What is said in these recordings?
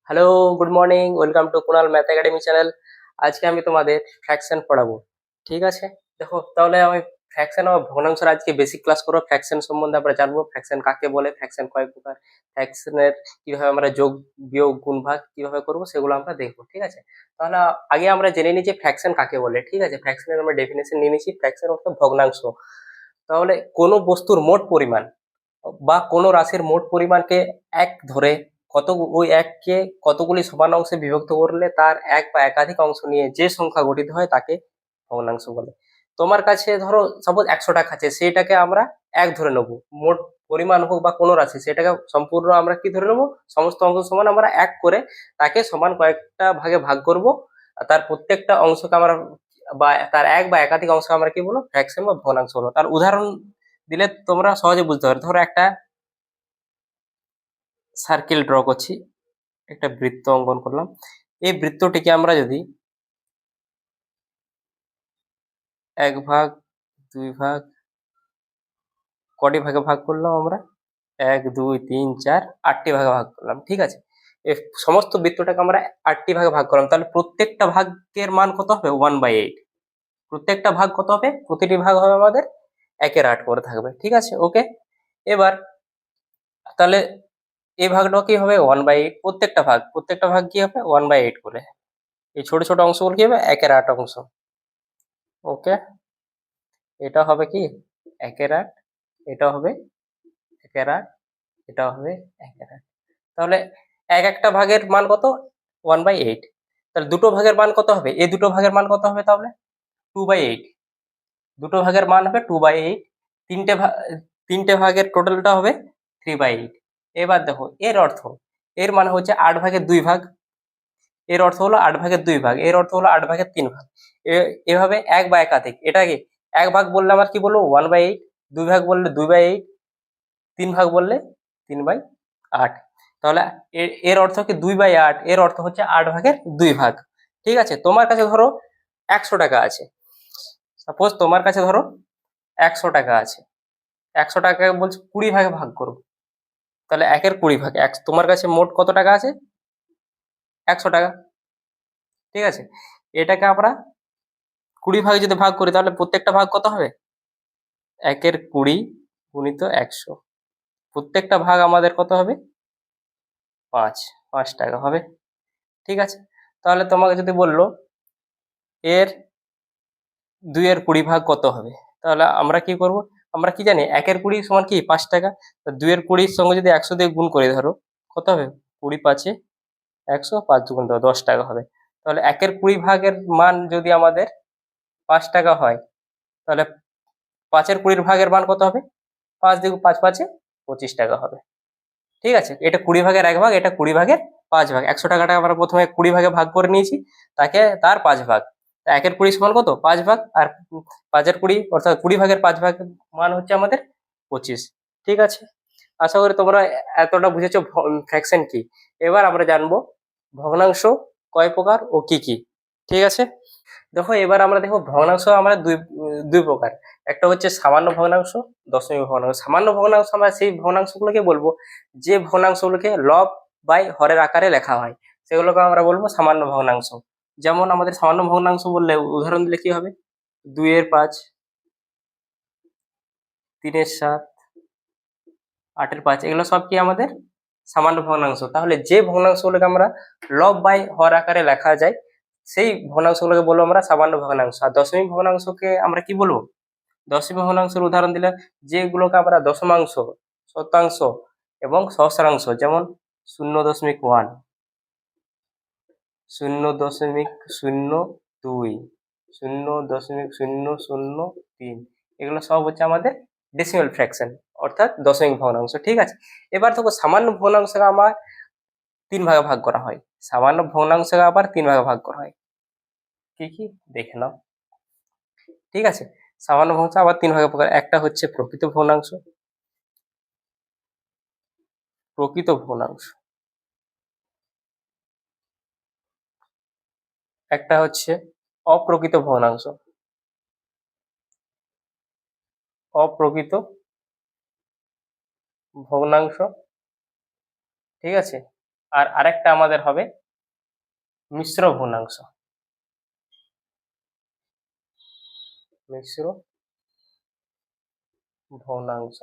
Hello, good morning, welcome to Kunal math academy channel. আজকে আমি তোমাদের ফ্র্যাকশন পড়াবো। ঠিক আছে, দেখো তাহলে আমি ফ্র্যাকশন ও ভগ্নাংশের আজকে বেসিক ক্লাস করবো। ফ্র্যাকশন সম্বন্ধে আমরা জানবো, ফ্র্যাকশন কাকে বলে, ফ্র্যাকশন কয় প্রকার, ফ্র্যাকশনের কিভাবে আমরা যোগ বিয়োগ গুণ ভাগ কিভাবে করবো সেগুলো আমরা দেখবো। ঠিক আছে, তাহলে আগে আমরা জেনে নিই যে ফ্র্যাকশন কাকে বলে। ঠিক আছে, ফ্র্যাকশনের আমরা ডেফিনেশন নিয়ে নিচ্ছি। ফ্র্যাকশন অর্থ ভগ্নাংশ। তাহলে কোনো বস্তুর মোট পরিমাণ বা কোনো রাশির মোট পরিমাণকে এক ধরে ওই এককে কতগুলি সমান অংশে বিভক্ত করলে তার এক বা একাধিক অংশ নিয়ে যে সংখ্যা গঠিত হয় তাকে ভগ্নাংশ বলে। তোমার কাছে ধরো সাপোজ 100 টাকা আছে, সেটাকে আমরা এক ধরে নেবো। মোট পরিমাণ হোক বা কোনো রাশি, সেটাকে সম্পূর্ণ আমরা কি ধরে নেবো, সমস্ত অংশ সমান আমরা এক করে তাকে সমান কয়েকটা ভাগে ভাগ করব। আর তার প্রত্যেকটা অংশকে আমরা বা তার এক বা একাধিক অংশ আমরা কি বলবো, ফ্র্যাকশন বা ভগ্নাংশ বলবো। তার উদাহরণ দিলে তোমরা সহজে বুঝতে পারবে। ধরো একটা সার্কেল ড্র করছি, একটা বৃত্ত অঙ্কন করলাম। এই বৃত্তটিকে আমরা যদি 1 ভাগ 2 ভাগ কটি ভাগে ভাগ করলাম আমরা, 1 2 3 4 8টি ভাগে ভাগ করলাম। ঠিক আছে, এই সমস্ত বৃত্তটাকে আমরা 8টি ভাগে ভাগ করলাম, তাহলে প্রত্যেকটা ভাগের মান কত হবে, 1/8। প্রত্যেকটা ভাগ কত হবে, প্রতিটি ভাগ হবে আমাদের 1/8 করে থাকবে। ঠিক আছে, ওকে। এবার তাহলে এই ভাগটাও কি হবে, 1/8। প্রত্যেকটা ভাগ কি হবে, 1/8 করে। এই ছোট ছোট অংশগুলো কি হবে, 1/8 অংশ। ওকে, এটা হবে কি 1/8, এটা হবে 1/8, এটা হবে 1/8। তাহলে একটা ভাগের মান কত, 1/8। তাহলে দুটো ভাগের মান কত হবে, এই দুটো ভাগের মান কত হবে, তাহলে 2/8। দুটো ভাগের মান হবে 2/8। তিনটে ভাগ, তিনটে ভাগের টোটালটা হবে 3/8। এবার দেখো এর অর্থ, এর মানে হচ্ছে 8 ভাগের 2 ভাগ। এর অর্থ হলো 8 ভাগের 2 ভাগ, এর অর্থ হলো 8 ভাগের 3 ভাগ। এভাবে এক বা একাধিক, এটা কি এক ভাগ বললে আমার কি বলবো, 1/8। 2 ভাগ বললে 2/8। 3 ভাগ বললে 3/8। তাহলে এর অর্থ কি 2/8, এর অর্থ হচ্ছে 8 ভাগের 2 ভাগ। ঠিক আছে, তোমার কাছে ধরো 100 টাকা আছে। সাপোজ তোমার কাছে ধরো 100 টাকা আছে। 100 টাকাকে বলছে 20 ভাগে ভাগ করো। তাহলে 1/20 ভাগ, তোমার কাছে মোট কত টাকা আছে, 100 টাকা। ঠিক আছে, এটাকে আমরা 20 ভাগে যদি ভাগ করি, তাহলে প্রত্যেকটা ভাগ কত হবে, 1/20 গুণিত 100। প্রত্যেকটা ভাগ আমাদের কত হবে, 5 টাকা হবে। ঠিক আছে, তাহলে তোমাকে যদি বললো এর 2/20 কত হবে, তাহলে আমরা কি করব, আমরা কি জানি 1/20 সমান কি 5 টাকা। 2/20 সঙ্গে যদি 100 দিয়ে গুণ করি, ধরো কত হবে, 20 5 100, 5 × 2 = 10 টাকা হবে। তাহলে 1/20 মান যদি আমাদের 5 টাকা হয়, তাহলে 5/20 মান কত হবে, 5 × 5 = 25 টাকা হবে। ঠিক আছে, এটা 20 ভাগের 1 ভাগ, এটা 20 ভাগের 5 ভাগ। 100 টাকাটা আমরা প্রথমে 20 ভাগে ভাগ করে নিয়েছি, তাকে তার 5 ভাগ। 1/20 সমান কত, 5 ভাগ। আর 5/20 অর্থাৎ 20 ভাগের 5 ভাগ মান হচ্ছে আমাদের 25। ঠিক আছে, আশা করি তোমরা এতটা বুঝেছো ফ্র্যাকশন কি। এবার আমরা জানবো ভগ্নাংশ কয় প্রকার ও কি কি। ঠিক আছে, দেখো এবার আমরা দেখো ভগ্নাংশ আমরা দুই দুই প্রকার। একটা হচ্ছে সামান্য ভগ্নাংশ, দশমিক ভগ্নাংশ। সামান্য ভগ্নাংশ আমরা সেই ভগ্নাংশগুলোকে বলবো যে ভগ্নাংশগুলোকে লব বাই হরের আকারে লেখা হয়, সেগুলোকে আমরা বলবো সামান্য ভগ্নাংশ। যেমন আমাদের সামান্য ভগ্নাংশ বললে উদাহরণ দিলে কি হবে, 2/5, 3/7, 8/5, এগুলো সব কি আমাদের সামান্য ভগ্নাংশ। তাহলে যে ভগ্নাংশগুলোকে আমরা লব বাই হর আকারে লেখা যায়, সেই ভগ্নাংশগুলোকে বলবো আমরা সামান্য ভগ্নাংশ। আর দশমিক ভগ্নাংশকে আমরা কি বলবো, দশমিক ভগ্নাংশের উদাহরণ দিলে যেগুলোকে আমরা দশমাংশ, শতাংশ এবং সহস্রাংশ, যেমন 0.1, 0.02, 0.003, এগুলো সব হচ্ছে আমাদের ডেসিমাল ফ্র্যাকশন, অর্থাৎ দশমিক ভগ্নাংশ। ঠিক আছে, এবার দেখো সামান্য ভগ্নাংশকে আমার 3 ভাগে ভাগ করা হয়। সামান্য ভগ্নাংশকে আবার 3 ভাগে ভাগ করা হয়, কি কি দেখে নাও। ঠিক আছে, সামান্য ভগ্নাংশ আবার 3 ভাগে প্রকার। একটা হচ্ছে প্রকৃত ভগ্নাংশ, প্রকৃত ভগ্নাংশ। একটা হচ্ছে অপ্রকৃত ভগ্নাংশ, অপ্রকৃত ভগ্নাংশ। ঠিক আছে, আর আরেকটা আমাদের হবে মিশ্র ভগ্নাংশ। মিশ্র ভগ্নাংশ,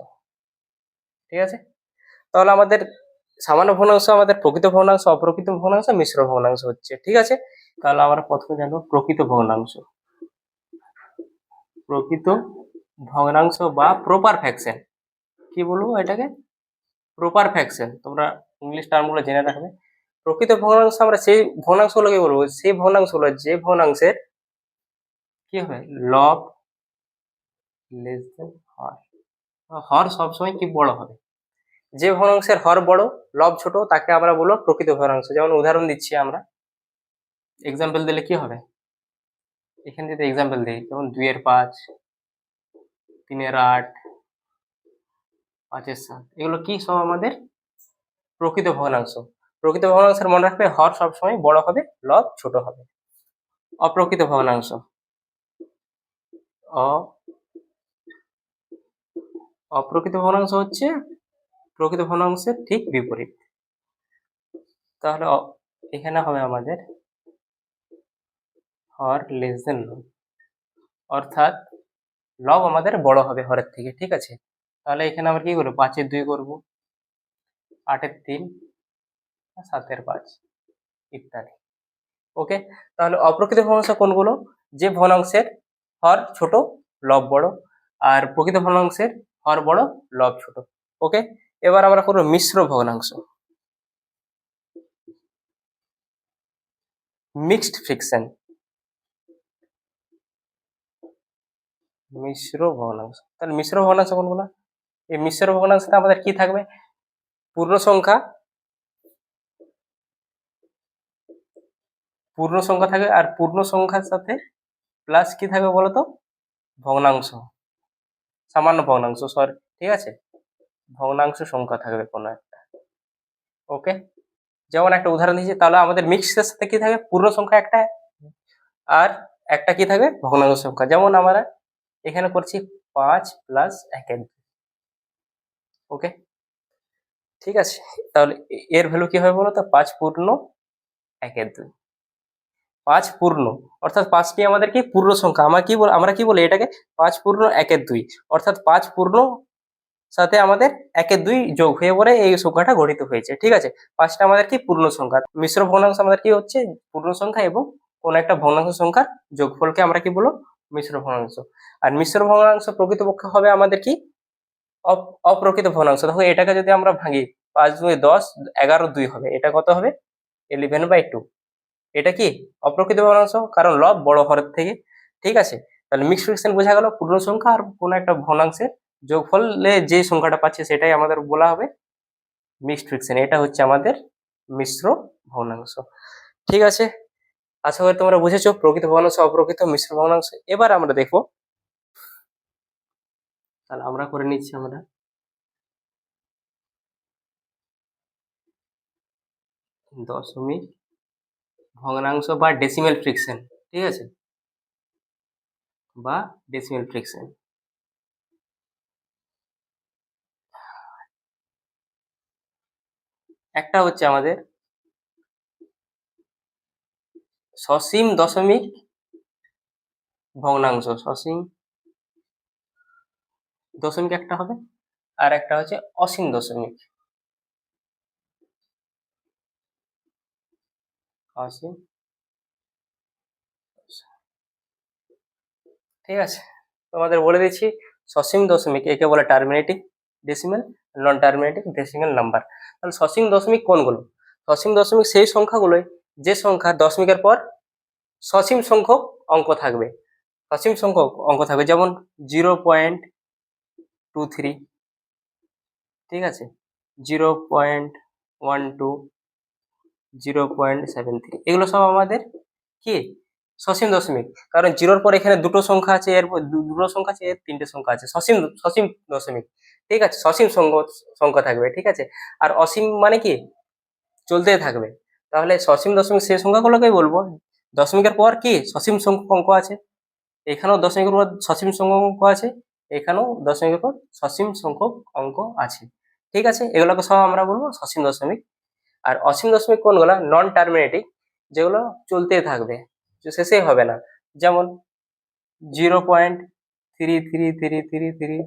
ঠিক আছে। তাহলে আমাদের সামান্য ভগ্নাংশ, আমাদের প্রকৃত ভগ্নাংশ, অপ্রকৃত ভগ্নাংশ, মিশ্র ভগ্নাংশ হচ্ছে, ঠিক আছে। তাহলে আমরা প্রথমে জানবো প্রকৃত ভগ্নাংশ। প্রকৃত ভগ্নাংশ বা প্রপার ফ্র্যাকশন, কি বলবো এটাকে, প্রপার ফ্র্যাকশন। তোমরা ইংলিশ টার্মগুলো জেনে রাখবে। প্রকৃত ভগ্নাংশ আমরা সেই ভগ্নাংশগুলোকে বলবো, সেই ভগ্নাংশগুলো যে ভগ্নাংশের কি হবে, লব লেস দেন হর। হর সবসময় কি বড় হবে। যে ভগ্নাংশের হর বড় লব ছোট তাকে আমরা বলবো প্রকৃত ভগ্নাংশ। যেমন উদাহরণ দিচ্ছি আমরা, এক্সাম্পল দিলে কি হবে, এখানে যদি এক্সাম্পল দিই, যেমন 2-5, 3-8, 5-7, এগুলো কি সব আমাদের প্রকৃত ভগ্নাংশ। প্রকৃত ভগ্নাংশের মনে রাখবে হর সবসময় বড় হবে, লব ছোট হবে। অপ্রকৃত ভগ্নাংশ, অপ্রকৃত ভগ্নাংশ হচ্ছে প্রকৃত ভগ্নাংশের ঠিক বিপরীত। তাহলে এখানে হবে আমাদের হর লেস দেন লব, অর্থাৎ লব আমাদের বড় হবে হরের থেকে, ঠিক আছে। তাহলে এখানে আমরা কি করবো, 5-2 করবো, 8-3, 7-5 ইত্যাদি। ওকে, তাহলে অপ্রকৃত ভগ্নাংশ কোনগুলো, যে ভগ্নাংশের হর ছোট লব বড়, আর প্রকৃত ভগ্নাংশের হর বড় লব ছোট। ওকে, এবার আমরা করবো মিশ্র ভগ্নাংশ, মিক্সড ফ্রিকশন। মিশ্র ভগ্নাংশ, তাহলে মিশ্র ভগ্নাংশ কোনগুলো, এই মিশ্র ভগ্নাংশে আমাদের কি থাকবে, পূর্ণ সংখ্যা, পূর্ণ সংখ্যা থাকবে, আর পূর্ণ সংখ্যার সাথে প্লাস কি থাকবে বলতো, ভগ্নাংশ, সামান্য ভগ্নাংশ, সরি, ঠিক আছে, ভগ্নাংশ সংখ্যা থাকবে কোনো একটা। ওকে, যেমন একটা উদাহরণ দিয়েছি, তাহলে আমাদের মিক্সের সাথে কি থাকবে, পূর্ণ সংখ্যা একটা, আর একটা কি থাকবে, ভগ্নাংশ সংখ্যা। যেমন আমরা এখানে করছি 5 + 1-2। ওকে, ঠিক আছে। তাহলে এর ভ্যালু কি হবে বলতো, 5 পূর্ণ 1-2। 5 পূর্ণ অর্থাৎ 5টি আমাদের কি পূর্ণ সংখ্যা, আমরা কি বলি এটাকে, 5 পূর্ণ 1-2, অর্থাৎ 5 পূর্ণ সাথে আমাদের 1-2 যোগ হয়ে পরে এই সংখ্যাটা গঠিত হয়েছে, ঠিক আছে। 5টা আমাদের কি পূর্ণ সংখ্যা। মিশ্র ভগ্নাংশ আমাদের কি হচ্ছে, পূর্ণ সংখ্যা এবং কোন একটা ভগ্নাংশ সংখ্যার যোগফলকে আমরা কি বলবো, মিশ্র ভগ্নাংশ। আর মিশ্র ভগ্নাংশ প্রকৃতপক্ষে হবে আমাদের কি, অপ্রকৃত ভগ্নাংশ। দেখো এটাকে যদি আমরা ভাঙি, 5-2 10, 11-2 হবে, এটা কত হবে, 11/2। এটা কি অপ্রকৃত ভগ্নাংশ, কারণ লব বড় হরের থেকে, ঠিক আছে। তাহলে মিক্সড ফ্রিকশন বোঝা গেল, পূর্ণ সংখ্যা আর কোনো একটা ভগ্নাংশের যোগফলে যে সংখ্যাটা পাচ্ছে সেটাই আমাদের বলা হবে মিক্সড ফ্রিকশন। এটা হচ্ছে আমাদের মিশ্র ভগ্নাংশ, ঠিক আছে। আশা করি তোমরা বুঝেছো প্রকৃত ভগ্নাংশ, অপ্রকৃত, মিশ্র ভগ্নাংশ। এবার আমরা দেখবো, তাহলে আমরা করে নিচ্ছি আমরা দশমিক ভগ্নাংশ বা ডেসিমেল ফ্রিকশন, ঠিক আছে, বা ডেসিমেল ফ্রিকশন। একটা হচ্ছে আমাদের সসীম দশমিক ভগ্নাংশ, সসীম দশমিক একটা হবে, আর একটা হচ্ছে অসীম দশমিক, অসীম, ঠিক আছে। তোমাদের বলে দিচ্ছি, সসীম দশমিক একে বলে টার্মিনেটিং ডেসিমেল, নন টার্মিনেটিং ডেসিমেল নাম্বার। তাহলে সসীম দশমিক কোনগুলো, সসীম দশমিক সেই সংখ্যাগুলোই যে সংখ্যা দশমিকের পর সসীম সংখ্যক অঙ্ক থাকবে, সসীম সংখ্যক অঙ্ক থাকবে, যেমন 0.23, ঠিক আছে, 0.12, 0.73, এগুলো সব আমাদের কি সসীম দশমিক। কারণ জিরোর পর এখানে দুটো সংখ্যা আছে, এর দুটো সংখ্যা আছে, এর তিনটে সংখ্যা আছে, সসীম সসীম দশমিক, ঠিক আছে, সসীম সংখ্যা থাকবে, ঠিক আছে। আর অসীম মানে কি চলতেই থাকবে। তাহলে সসীম দশমিক সেই সংখ্যাগুলোকেই বলবো দশমিকের পর কি সসীম সংখ্যক অঙ্ক আছে, এখানেও দশমিকের পর সসীম সংখ্যক অঙ্ক আছে, এখানেও দশমিকের পর সসীম সংখ্যক অঙ্ক আছে, ঠিক আছে। এগুলোকে সব আমরা বলবো সসীম দশমিক। আর অসীম দশমিক কোনগুলো? নন টার্মিনেটিং, যেগুলো চলতেই থাকবে, শেষেই হবে না। যেমন 0.333333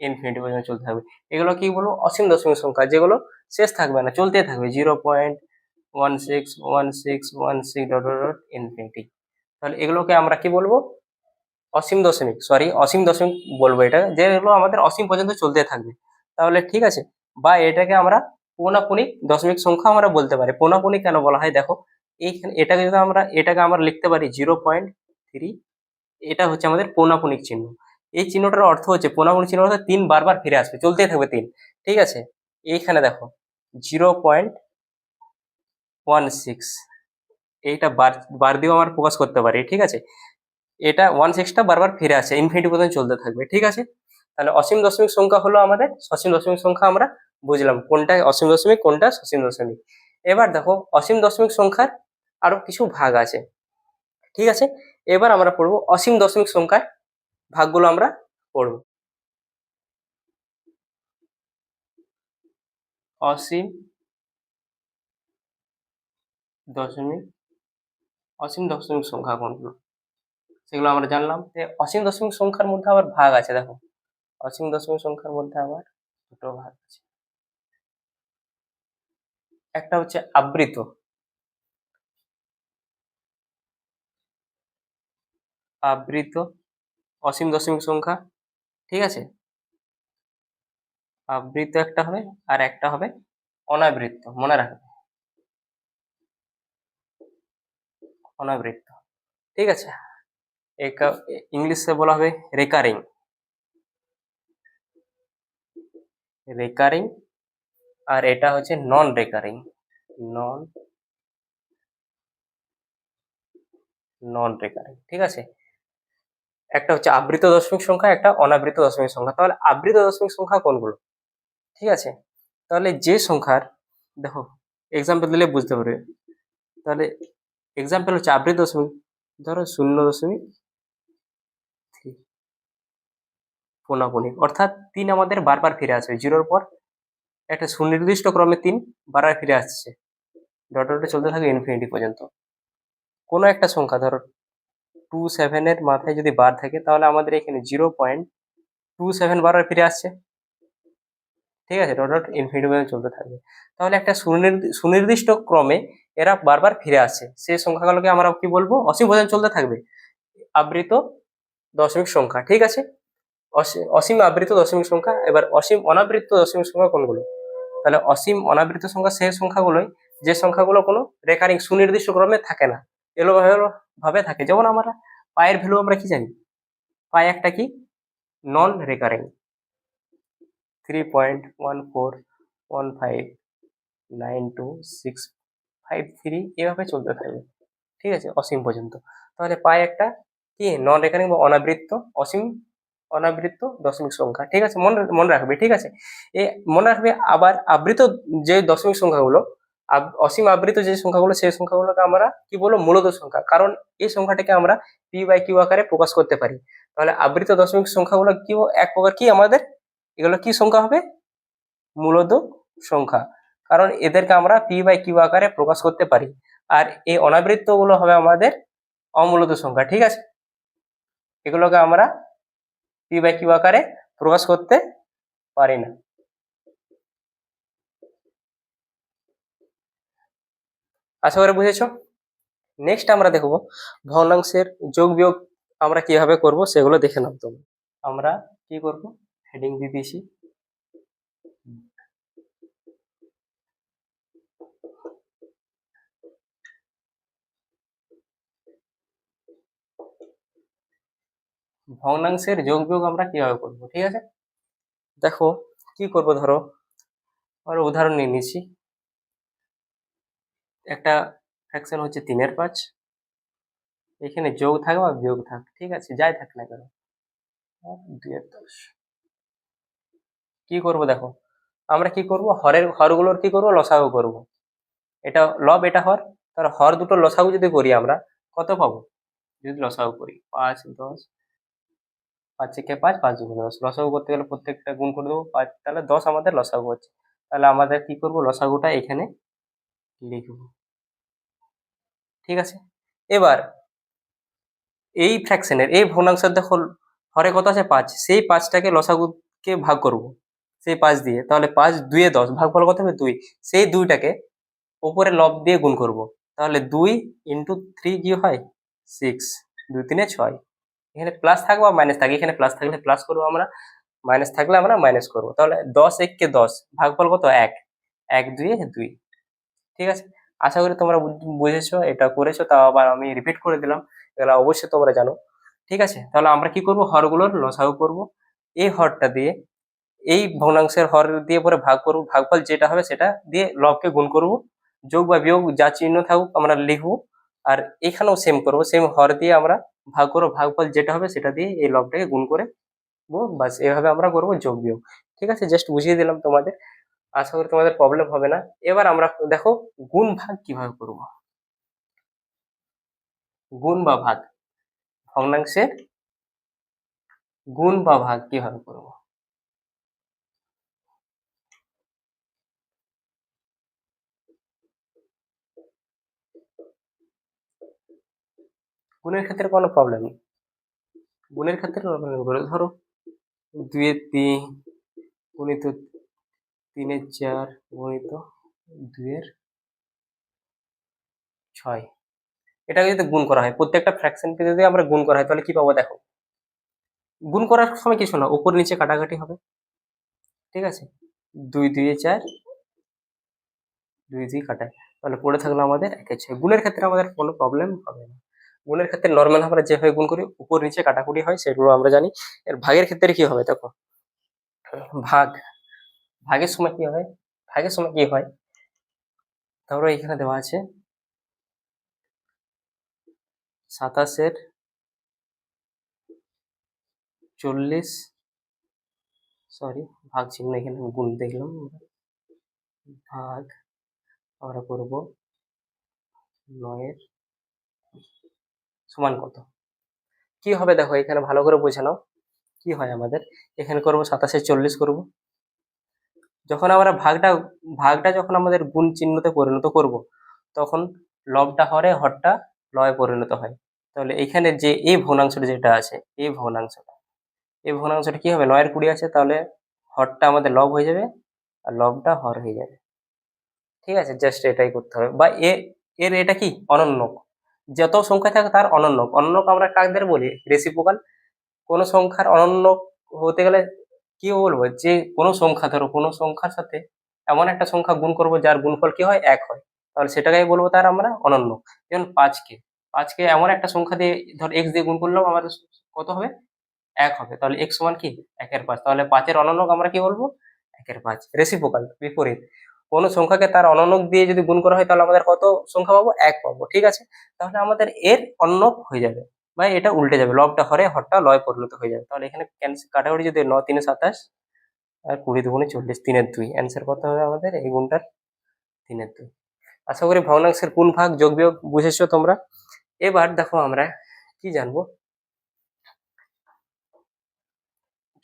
ইনফিনিটি পর্যন্ত চলতে থাকবে। এগুলো কি বলবো? অসীম দশমিক সংখ্যা, যেগুলো শেষ থাকবে না, চলতেই থাকবে। 0.161616 ডট ডট ডট ইনফিনিটি। তাহলে এগুলোকে আমরা কি বলবো? অসীম দশমিক বলবো এটা, যেগুলো আমাদের অসীম পর্যন্ত চলতে থাকবে। তাহলে ঠিক আছে, বা এটাকে আমরা পৌনাপুনিক দশমিক সংখ্যা আমরা বলতে পারি। পৌনাপুনিক কেন বলা হয়? দেখো, এইখানে এটাকে আমরা লিখতে পারি 0.3, এটা হচ্ছে আমাদের পৌনাপুনিক চিহ্ন। এই চিহ্নটার অর্থ হচ্ছে, পৌনাপুনিক চিহ্ন অর্থ 3 বারবার ফিরে আসবে, চলতেই থাকবে 3। ঠিক আছে, এইখানে দেখো 0.16, এইটা বার বার দিয়েও আমরা প্রকাশ করতে পারি। ঠিক আছে, এটা 16টা বারবার ফিরে আসে, ইনফিনিটি পর্যন্ত চলতে থাকবে। ঠিক আছে, তাহলে অসীম দশমিক সংখ্যা হলো আমাদের সসীম দশমিক সংখ্যা। আমরা বুঝলাম কোনটা অসীম দশমিক, কোনটা সসীম দশমিক। এবার দেখো, অসীম দশমিক সংখ্যার আরো কিছু ভাগ আছে। ঠিক আছে, এবার আমরা পড়বো অসীম দশমিক সংখ্যার ভাগগুলো আমরা পড়ব। অসীম দশমিক অসীম দশমিক সংখ্যা কোনগুলো, সেগুলো আমরা জানলাম। অসীম দশমিক সংখ্যার মধ্যে আবার ভাগ আছে। দেখো, অসীম দশমিক সংখ্যার মধ্যে আবার দুটো ভাগ আছে। একটা হচ্ছে আবৃত, আবৃত অসীম দশমিক সংখ্যা। ঠিক আছে, আবৃত একটা হবে, আর একটা হবে অনাবৃত্ত। মনে রাখবে, অনাবৃত্ত। ঠিক আছে, ইংলিশে বলা হবে রেকারিং, রেকারিং। আর এটা হচ্ছে নন রেকারিং, নন নন রেকারিং। ঠিক আছে, একটা হচ্ছে আবৃত দশমিক সংখ্যা, একটা অনাবৃত দশমিক সংখ্যা। তাহলে আবৃত দশমিক সংখ্যা কোনগুলো? ঠিক আছে, তাহলে যে সংখ্যার, দেখো এক্সাম্পল দিলে বুঝতে পারবে। তাহলে এক্সাম্পল হচ্ছে আবৃত দশমিক, ধরো 0.3 পৌনাপুনিক, অর্থাৎ 3 আমাদের বারবার ফিরে আসবে। 0-র পর একটা সুনির্দিষ্ট ক্রমে 3 বারবার ফিরে আসছে, ডট ডটে চলতে থাকে ইনফিনিটি পর্যন্ত। কোনো একটা সংখ্যা ধরো 27 এর মাথায় যদি বার থাকে, তাহলে আমাদের এখানে 0.27 বারবার ফিরে আসছে। ঠিক আছে, ডট ডট ইনফিনিটি পর্যন্ত চলতে থাকবে। তাহলে একটা সুনির্দিষ্ট ক্রমে এরা বারবার ফিরে আসছে, সেই সংখ্যাগুলোকে আমরা কি বলবো? অসীম পর্যন্ত চলতে থাকবে, আবৃত দশমিক সংখ্যা। ঠিক আছে, অসীম আবৃত দশমিক সংখ্যা। এবার অসীম অনাবৃত দশমিক সংখ্যা কোনগুলো? তাহলে অসীম অনাবৃত সংখ্যা সেই সংখ্যাগুলোই যে সংখ্যাগুলো কোনো রেকারিং সুনির্দিষ্ট ক্রমে থাকে না, এলোমেলো ভাবে থাকে। যেমন আমরা পায়ের ভ্যালু আমরা কি জানি? পাই একটা কি নন রেকারিং, 3.14159265 এভাবে চলতে থাকবে। ঠিক আছে, অসীম পর্যন্ত। তাহলে পাই একটা কি নন রেকারিং বা অনাবৃত্ত, অসীম অনাবৃত্ত দশমিক সংখ্যা। ঠিক আছে, মনে মনে রাখবে। ঠিক আছে, এ মনে রাখবে। আবার আবৃত যে দশমিক সংখ্যাগুলো, অসীম আবৃত যে সংখ্যাগুলো, সেই সংখ্যাগুলোকে আমরা কি বলবো? মূলত সংখ্যা, কারণ এই সংখ্যাটাকে আমরা p/q আকারে প্রকাশ করতে পারি। তাহলে আবৃত দশমিক সংখ্যাগুলো কি এক প্রকার কি আমাদের, এগুলো কি সংখ্যা হবে? মূলত সংখ্যা, কারণ এদেরকে আমরা p/q আকারে প্রকাশ করতে পারি। আর এই অনাবৃত্ত গুলো হবে আমাদের অমূলত সংখ্যা। ঠিক আছে, এগুলোকে আমরা p/q আকারে প্রকাশ করতে পারি না। আশা করি বুঝেছো। নেক্সট আমরা দেখব ভগ্নাংশের যোগ বিয়োগ আমরা কিভাবে করব, সেগুলো দেখে নাও তোমরা। আমরা কি করব? হেডিং দিয়ে দিয়েছি, ভগ্নাংশের যোগ বিয়োগ আমরা কিভাবে করব। ঠিক আছে, দেখো কি করব। ধরো আমরা উদাহরণ নিয়ে নিচ্ছি। একটা ফ্র্যাকশন হচ্ছে 3/5, এখানে যোগ থাক বা বিয়োগ থাক, ঠিক আছে, যাই থাক না কেন, 2/10। কি করব? দেখো, আমরা কি করব? হরগুলোর কি করব? লসাগু করব। এটা লব, এটা হর। তাহলে হর দুটো লসাগু যদি করি আমরা, কত পাবো? যদি লসাগু করি 5, 10, 5 একে 5, 5 দুগুণে 10। লসাগু করতে গেলে প্রত্যেকটা গুণ করে দেবো 5, তাহলে 10 আমাদের লসাগু হচ্ছে। তাহলে আমাদের কি করব? লসাগুটা এখানে লিখব। ঠিক আছে, এবার এই ফ্র্যাকশনের এই ভগ্নাংশের দেখো হরে কত আছে 5, সেই 5টাকে লসাগুকে ভাগ করব সেই 5 দিয়ে, তাহলে 5 2 এ 10, ভাগফল কত হবে 2, সেই 2টাকে উপরে লব দিয়ে গুণ করব, তাহলে 2 ইন্টু 3 কি হয় 6, 2 3 6। এখানে প্লাস থাকবে বা মাইনাস থাকবে, এখানে প্লাস থাকলে প্লাস করবো আমরা, মাইনাস থাকলে আমরা মাইনাস করবো, তাহলে 10 1 কে 10, ভাগফল কত 1, 1 2 এ 2। ঠিক আছে, আশা করি তোমরা বুঝেছো, এটা করেছো, তাও আবার আমি রিপিট করে দিলাম, এগুলো অবশ্যই তোমরা জানো। ঠিক আছে, তাহলে আমরা কি করব, হরগুলোর লসাগু করব, এই হরটা দিয়ে এই ভগ্নাংশের হর দিয়ে পরে ভাগ করব, ভাগফল যেটা হবে সেটা দিয়ে লবকে গুণ করব, যোগ বা বিয়োগ যা চিহ্ন থাকুক আমরা লিখবো, আর এখানেও সেম করব, সেম হর দিয়ে আমরা ভাগ করবো, ভাগফল যেটা হবে সেটা দিয়ে এই লবটাকে গুণ করে বাস, এভাবে আমরা করবো যোগ বিয়োগ। ঠিক আছে, জাস্ট বুঝিয়ে দিলাম তোমাদের, আশা করি তোমাদের প্রবলেম হবে না। এবার আমরা দেখো গুণ ভাগ কিভাবে করব, গুণ বা ভাগ, ভগ্নাংশের গুণ বা ভাগ কিভাবে করব। গুণের ক্ষেত্রে কোনো প্রবলেম নেই, গুণের ক্ষেত্রে প্রবলেম করে, ধরো 2 এর 3 গুণিত 3 এর 4 গুণিত 2 এর 6, এটাকে যদি গুণ করা হয়, প্রত্যেকটা ফ্র্যাকশনকে যদি আমরা গুণ করা হয় তাহলে কি পাবো দেখো, গুণ করার সময় কিছু না, উপর নিচে কাটাকাটি হবে। ঠিক আছে, 2 2 এ 4, 2 2 কাটায়, তাহলে পড়ে থাকলো আমাদের 1 এর 6। গুণের ক্ষেত্রে আমাদের কোনো প্রবলেম হবে না, গুণের ক্ষেত্রে নর্মাল আমরা যেভাবে গুণ করি উপর নিচে কাটাকুটি হয় সেগুলো আমরা জানি। এর ভাগের ক্ষেত্রে কি হবে দেখো, ভাগ, ভাগের সময় কি হয়, ভাগের সময় কি হয়, ধরো এখানে দেওয়া আছে 27 এর 40, সরি ভাগ চিহ্ন এখানে গুণ দেখলাম, ভাগ আমরা করব 9 এর সমান কত, কি হবে দেখো এখানে ভালো করে বুঝে নাও, কি হয় আমাদের, এখানে করব 27 এর 40 করব, যখন আমরা ভাগটা ভাগটা যখন আমাদের গুণ চিহ্নতে পরিণত করব, তখন লবটা হরে হরটা লয়ে পরিণত হয়, তাহলে এখানে যে এই ভগ্নাংশটা যেটা আছে, এই ভগ্নাংশটা, এই ভগ্নাংশটা কি হবে, 9 এর 20 আছে, তাহলে হরটা আমাদের লব হয়ে যাবে আর লবটা হর হয়ে যাবে। ঠিক আছে, জাস্ট এটাই করতে হবে, বা এর এটা কি অনন্যক, যত সংখ্যা থাকে তার অনন্যক, অনন্যক আমরা কাদের বলি, রেসিপ্রোকাল। কোনো সংখ্যার অনন্যক হতে গেলে কি বলবো, যে কোনো সংখ্যা, ধরো কোনো সংখ্যার সাথে এমন একটা সংখ্যা গুণ করব যার গুণফল কি হয় 1 হয়, তাহলে সেটাকেই বলবো তার আমরা অনন্যক। যেমন 5কে এমন একটা সংখ্যা দিয়ে ধর x দিয়ে গুণ করলাম, আমাদের কত হবে 1 হবে, তাহলে x সমান কি 1 এর 5, তাহলে 5 এর অনন্যক আমরা কি বলবো 1 এর 5। রেসিপ্রোকাল বিপরীত, কোনো সংখ্যাকে তার অনন্যক দিয়ে যদি গুণ করা হয় তাহলে আমাদের কত সংখ্যা পাবো 1 পাবো। ঠিক আছে, তাহলে আমাদের এর অনন্যক হয়ে যাবে, বা এটা উল্টে যাবে, লবটা হরে হরটা লয় পরিণত হয়ে যাবে, তাহলে এখানে কাটাকুটি যদি 9 3 27 আর 20 2 40, 3 এর 2, অ্যান্সার কত হবে আমাদের এই গুণটার 3 এর 2। আশা করি ভগ্নাংশের গুণ ভাগ যোগ বিয়োগ বুঝেছো তোমরা। এবার দেখো আমরা কি জানবো,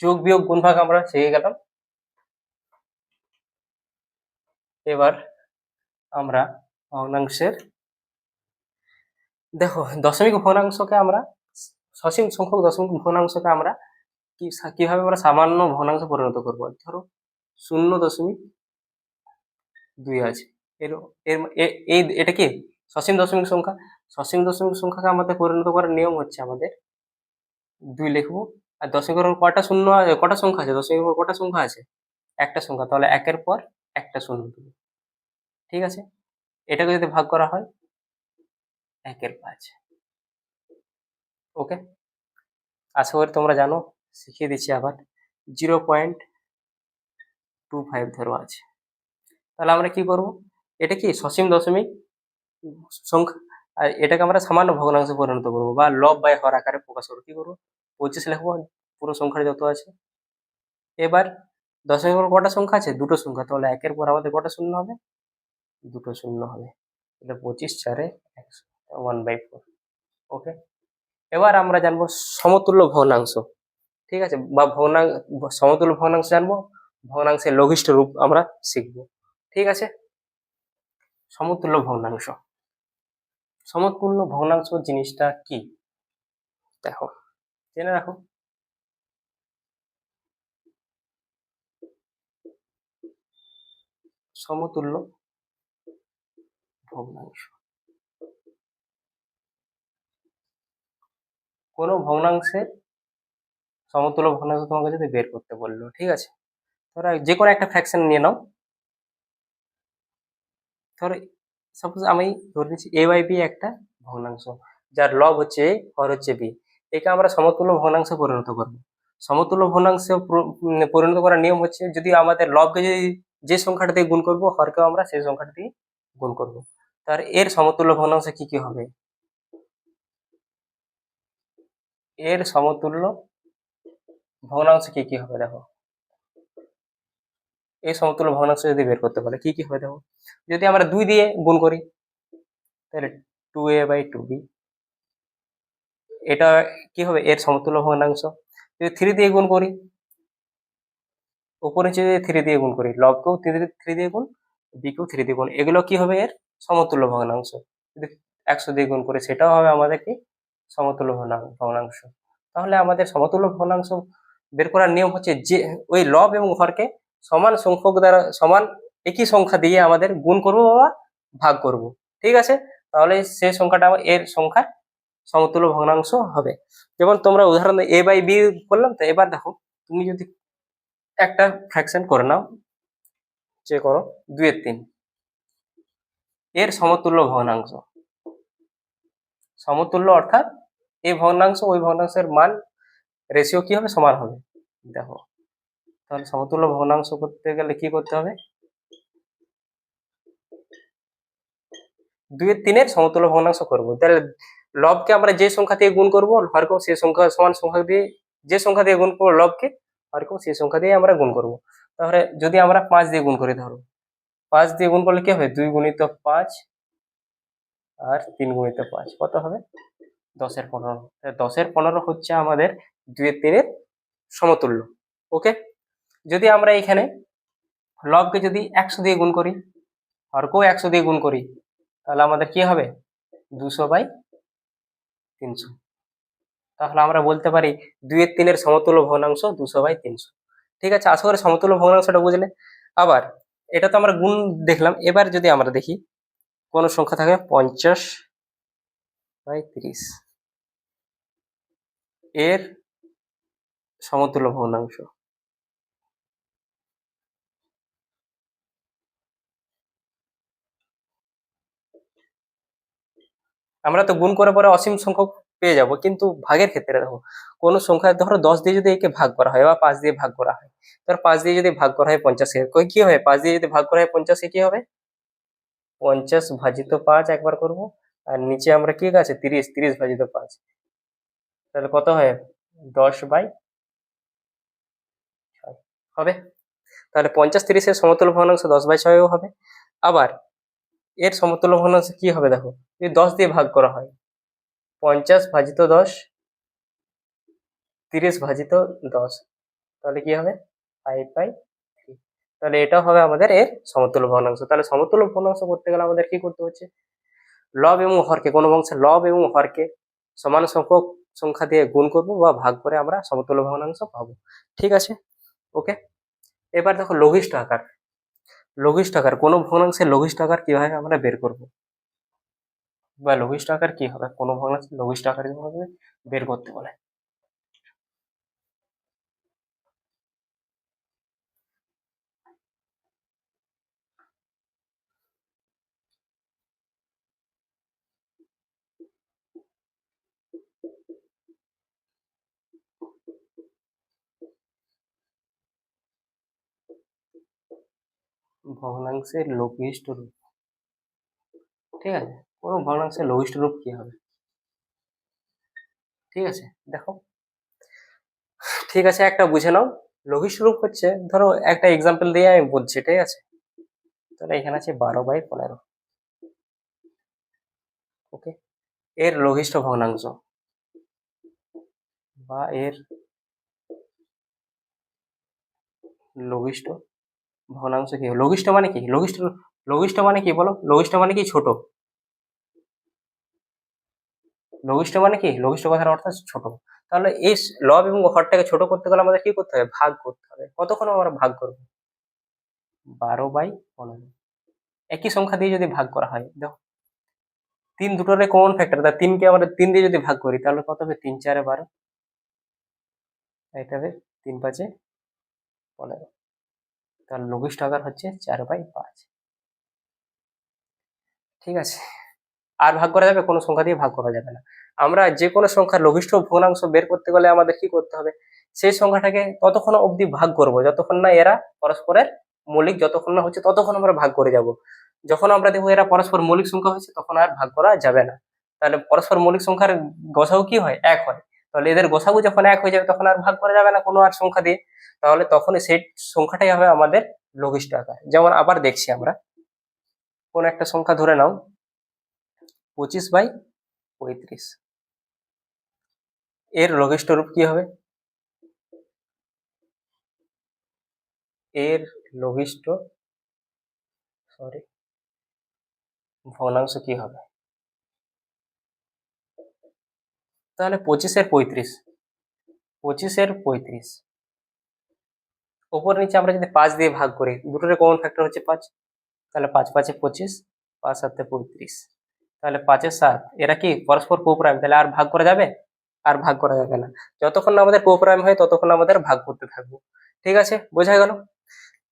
যোগ বিয়োগ গুণ ভাগ আমরা শিখে গেলাম। এবার আমরা ভগ্নাংশের দেখো দশমিক ভগ্নাংশকে আমরা, সসীম সংখ্যক দশমিক ভগ্নাংশকে আমরা কিভাবে আমরা সামান্য ভগ্নাংশে পরিণত করবো, ধরো 0.2 আছে, এর এর এটা কি সসীম দশমিক সংখ্যা, সসীম দশমিক সংখ্যাকে আমাদের পরিণত করার নিয়ম হচ্ছে আমাদের 2 লিখবো, আর দশমিকের পর কটা শূন্য কটা সংখ্যা আছে, দশমিকের পর কটা সংখ্যা আছে একটা সংখ্যা, তাহলে 1 এর পর একটা শূন্য দেবো। ঠিক আছে, এটাকে যদি ভাগ করা হয় 1 এর 5। ওকে, আশা করি তোমরা জানো, শিখিয়ে দিচ্ছি আবার, 0.25 ধরো আছে, তাহলে আমরা কি করব, এটা কি সসীম দশমিক সংখ্যা, আর এটাকে আমরা সামান্য ভগ্নাংশে পরিণত করবো বা লব বাই হর আকারে প্রকাশ করবো, কি করবো 25 লিখবো পুরো সংখ্যার যত আছে। এবার দশমিকের পর কটা সংখ্যা আছে, দুটো সংখ্যা, তাহলে 1 এর পর আমাদের কটা শূন্য হবে, দুটো শূন্য হবে, তাহলে 25 4 1/4। ওকে, এবার আমরা জানবো সমতুল্য ভগ্নাংশ। ঠিক আছে, বা সমতুল্য ভগ্নাংশ জানবো, ভগ্নাংশের লঘিষ্ঠ রূপ আমরা শিখবো। ঠিক আছে, সমতুল্য ভগ্নাংশ। সমতুল্য ভগ্নাংশ জিনিসটা কি দেখো, জেনে রাখো। সমতুল্য ভগ্নাংশ, কোন ভগ্নাংশের সমতুল্য ভগ্নাংশ তোমাকে যদি বের করতে বললো, ঠিক আছে, ধরো যে কোনো একটা ফ্র্যাকশন নিয়ে নাও। ধরো সাপোজ আমি ধরে নিচ্ছি এ বাই বি একটা ভগ্নাংশ, যার লব হচ্ছে এ, হর হচ্ছে বি। একে আমরা সমতুল্য ভগ্নাংশে পরিণত করবো। সমতুল্য ভগ্নাংশে পরিণত করার নিয়ম হচ্ছে, যদি আমাদের লবকে যদি যে সংখ্যাটা দিয়ে গুণ করবো, হরকেও আমরা সেই সংখ্যাটা দিয়ে গুণ করবো। তার এর সমতুল্য ভগ্নাংশ কি কি হবে? এর সমতুল্য ভগ্নাংশ কি কি হবে দেখো। এই সমতুল্য ভগ্নাংশ যদি বের করতে পারে কি কি হবে দেখো। যদি আমরা 2 দিয়ে গুণ করি তাহলে 2a/2b, এটা কি হবে? এর সমতুল্য ভগ্নাংশ। যদি 3 দিয়ে গুণ করি, উপরে নিচে যদি 3 দিয়ে গুণ করি, লবকেও 3 দিয়ে গুণ, বিকেও 3 দিয়ে গুণ, এগুলো কি হবে? এর সমতুল্য ভগ্নাংশ। যদি 100 দিয়ে গুণ করি, সেটাও হবে আমাদের কি? সমতুল্য ভগ্নাংশ। তাহলে আমাদের সমতুল্য ভগ্নাংশ বের করার নিয়ম হচ্ছে, যে ওই লব এবং হরকে সমান সংখ্যক দ্বারা, সমান একই সংখ্যা দিয়ে আমাদের গুণ করব বা ভাগ করব, ঠিক আছে? তাহলে সেই সংখ্যাটা এর সংখ্যার সমতুল্য ভগ্নাংশ হবে। যেমন তোমরা উদাহরণ এ বাই বি বললাম, তো এবার দেখো, তুমি যদি একটা ফ্র্যাকশন করে নাও, যে করো 2/3, এর সমতুল্য ভগ্নাংশ। সমতুল্য অর্থাৎ এই ভগ্নাংশ ওই ভগ্নাংশের মান রেশিও কি হবে? সমান হবে। দেখো, তাহলে সমতুল্য ভগ্নাংশ করতে গেলে কি করতে হবে? 2/3 সমতুল্য ভগ্নাংশ করব, তাহলে লবকে আমরা যে সংখ্যা দিয়ে গুণ করব, হরকেও সেই সংখ্যা সমান সংখ্যা দিয়ে, যে সংখ্যা দিয়ে গুণ করবো লবকে, হরকেও সেই সংখ্যা দিয়ে আমরা গুণ করব। তাহলে যদি আমরা 5 দিয়ে গুণ করি, ধরো 5 দিয়ে গুণ করলে কি হবে? 2 গুণিত 5 আর 3 গুণিত 5 কত হবে? 10/15। 10/15 হচ্ছে আমাদের 2/3 সমতুল্য। ওকে, যদি আমরা এখানে লবকে যদি 100 দিয়ে গুণ করি, হরকেও 100 দিয়ে গুণ করি, তাহলে আমাদের কি হবে? 200/300। তাহলে আমরা বলতে পারি 2/3 সমতুল্য ভগ্নাংশ 200/300। ঠিক আছে, আশা করি সমতুল্য ভগ্নাংশটা বুঝলে। আবার এটা তো আমরা গুণ দেখলাম, এবার যদি আমরা দেখি কোন সংখ্যা থাকে 50/30, এর সমতুল্য ভগ্নাংশ। আমরা তো গুণ করে পরে অসীম সংখ্যক পেয়ে যাব, কিন্তু ভাগের ক্ষেত্রে দেখো, কোন সংখ্যা ধরো 10 দিয়ে যদি একে ভাগ করা হয় বা 5 দিয়ে ভাগ করা হয়, ধর 5 দিয়ে যদি ভাগ করা হয় 50-এ, কি হবে? 5 দিয়ে যদি ভাগ করা হয় 50-এ, কি হবে? 50/5 একবার করব, আর নিচে আমরা কি আছে? 30/5, তাহলে কত হয়? 10/6 হবে। তাহলে 50-30-এর সমতুল্য ভগ্নাংশ 10/6ও হবে। আবার এর সমতুল্য ভগ্নাংশ কি হবে দেখো, যদি 10 দিয়ে ভাগ করা হয়, 50/10, 30/10, তাহলে কি হবে? 5/3। তাহলে এটাও হবে আমাদের এর সমতুল্য ভগ্নাংশ। তাহলে সমতুল্য ভগ্নাংশ করতে গেলে আমাদের কি করতে হচ্ছে? লব এবং হরকে, কোনো অংশের লব এবং হরকে সমান সংখ্যক সংখ্যা দিয়ে গুণ করব বা ভাগ করে আমরা সমতুল্য ভগ্নাংশ পাবো। ঠিক আছে, ওকে। এবার দেখো লঘিষ্ঠ আকার। লঘিষ্ঠ আকার, কোনো ভগ্নাংশের লঘিষ্ঠ আকার কিভাবে আমরা বের করব, বা লঘিষ্ঠ আকার কি হবে কোনো ভগ্নাংশের লঘিষ্ঠ আকার কিভাবে বের করতে বলে। ভগ্নাংশের লঘিষ্ঠ রূপ, ঠিক আছে, কোনো ভগ্নাংশের লঘিষ্ঠ রূপ কি হবে? ঠিক আছে, দেখো, ঠিক আছে, একটা বুঝে নাও। লঘিষ্ঠ রূপ হচ্ছে, ধরো একটা এক্সাম্পল দিয়ে আমি বলছি, ঠিক আছে। তাহলে এখানে আছে 12/15, ওকে। এর লঘিষ্ঠ ভগ্নাংশ বা এর লঘিষ্ঠ ভগ্নাংশ কি? লঘিষ্ঠ মানে কি? লঘিষ্ঠ লঘিষ্ঠ মানে কি বলো? লঘিষ্ঠ মানে কি? ছোট। লঘিষ্ঠ মানে কি? লঘিষ্ঠ কথার অর্থ ছোট। তাহলে এই লব এবং হরটাকে ছোট করতে গেলে আমাদের কি করতে হবে? ভাগ করতে হবে। কতক্ষণ আমরা ভাগ করবো? 12/15। একই সংখ্যা দিয়ে যদি ভাগ করা হয়, দেখো তিন দুটোরে কমন ফ্যাক্টর, তা তিনকে আমরা তিন দিয়ে যদি ভাগ করি তাহলে কত হবে? 3 4 12। এটা হবে 3 5 15। তাহলে লঘিষ্ঠ আকার হচ্ছে 4/5। ঠিক আছে, আর ভাগ করা যাবে? কোনো সংখ্যা দিয়ে ভাগ করা যাবে না। আমরা যে কোনো সংখ্যার লঘিষ্ঠ ভগ্নাংশ বের করতে গেলে আমাদের কি করতে হবে? সেই সংখ্যাটাকে ততক্ষণ অবধি ভাগ করব যতক্ষণ না এরা পরস্পরের মৌলিক, যতক্ষণ না হচ্ছে ততক্ষণ আমরা ভাগ করে যাব। যখন আমরা দেখবো এরা পরস্পর মৌলিক সংখ্যা হচ্ছে তখন আর ভাগ করা যাবে না। তাহলে পরস্পর মৌলিক সংখ্যার গসাগু কি হয়? 1 হয়। তাহলে এদের গসাগু যখন 1 হয়ে যাবে তখন আর ভাগ করা যাবে না কোনো আর সংখ্যা দিয়ে। তাহলে তখন সেই সংখ্যাটাই হবে আমাদের লঘিষ্ঠ আকার। যেমন আবার দেখছি আমরা, কোন একটা সংখ্যা ধরে নাও 25/35। এর লঘিষ্ঠ রূপ কি হবে? এর লঘিষ্ঠ ভগ্নাংশ কি হবে? তাহলে 25/35। 25/35 ওপর নিচে আমরা যদি 5 দিয়ে ভাগ করি, দুটোর কমন ফ্যাক্টর হচ্ছে 5। তাহলে 5 5 25, 5 7 35। তাহলে 5 7 এরা কি পরস্পর কোপ্রাইম, তাহলে আর ভাগ করা যাবে? আর ভাগ করা যাবে না। যতক্ষণ না আমাদের কোপ্রাইম হয় ততক্ষণ আমাদের ভাগ করতে থাকবো। ঠিক আছে, বোঝা গেল?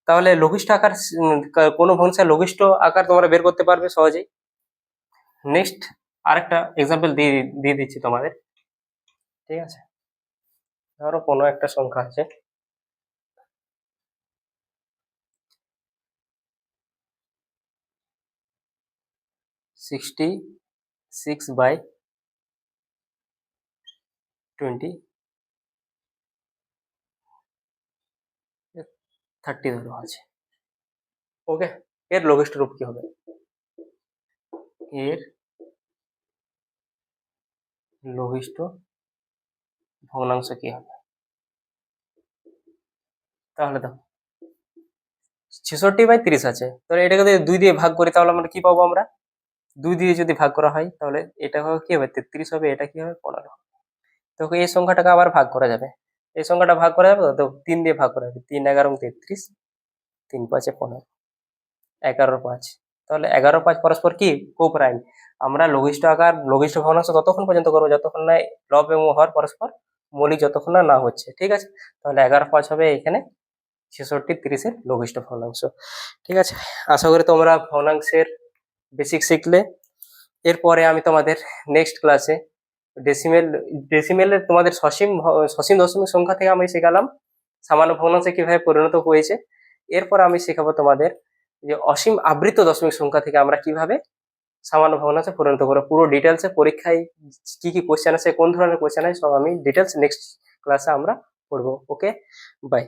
তাহলে লঘিষ্ঠ আকার কোনো ভগ্নাংশের লঘিষ্ঠ আকার তোমরা বের করতে পারবে সহজেই। নেক্সট আরেকটা এক্সাম্পল দিয়ে দিয়ে দিচ্ছি তোমাদের। ঠিক আছে, ধরো কোনো একটা সংখ্যা আছে 66/20 30 ধরো আছে। ওকে, এর লঘিষ্ঠ রূপ কি হবে? এর লঘিষ্ঠ ভগ্নাংশ কি হবে? তাহলে দেখো 66/30 আছে, তাহলে এটাকে যদি 2 দিয়ে ভাগ করি তাহলে আমরা কি পাবো? আমরা 2 দিয়ে যদি ভাগ করা হয় তাহলে এটা হবে কি হবে? 33 হবে, এটা কি হবে? 15। তো এই সংখ্যাটাকে আবার ভাগ করা যাবে। এই সংখ্যাটা ভাগ করা যাবে তো 3 দিয়ে ভাগ করা যাবে। 3 11 33, 3 5 15, 11/5। তাহলে 11/5 পরস্পর কি? কোপ্রাইম। আমরা লঘিষ্ঠ আকার লঘিষ্ঠ ভগ্নাংশ ততক্ষণ পর্যন্ত করবো যতক্ষণ না লব এবং হর পরস্পর মৌলিক যতক্ষণ না না হচ্ছে। ঠিক আছে, তাহলে 11/5 হবে এখানে 66/30 লঘিষ্ঠ ভগ্নাংশ। ঠিক আছে, আশা করি তোমরা ভগ্নাংশের বেসিক শিখলে। এরপরে আমি তোমাদের নেক্সট ক্লাসে ডেসিমেলের তোমাদের সসীম দশমিক সংখ্যা থেকে আমি শেখালাম সামান্য ভগ্নাংশে কিভাবে পরিণত হয়েছে। এরপর আমি শেখাবো তোমাদের যে অসীম আবৃত দশমিক সংখ্যা থেকে আমরা কিভাবে সামান্য ভগ্নাংশে পরিণত করবো। পুরো ডিটেলসে পরীক্ষায় কি কি কোশ্চেন আসে, কোন ধরনের কোশ্চেন হয়, সব আমি ডিটেলস নেক্সট ক্লাসে আমরা পড়বো। ওকে, বাই।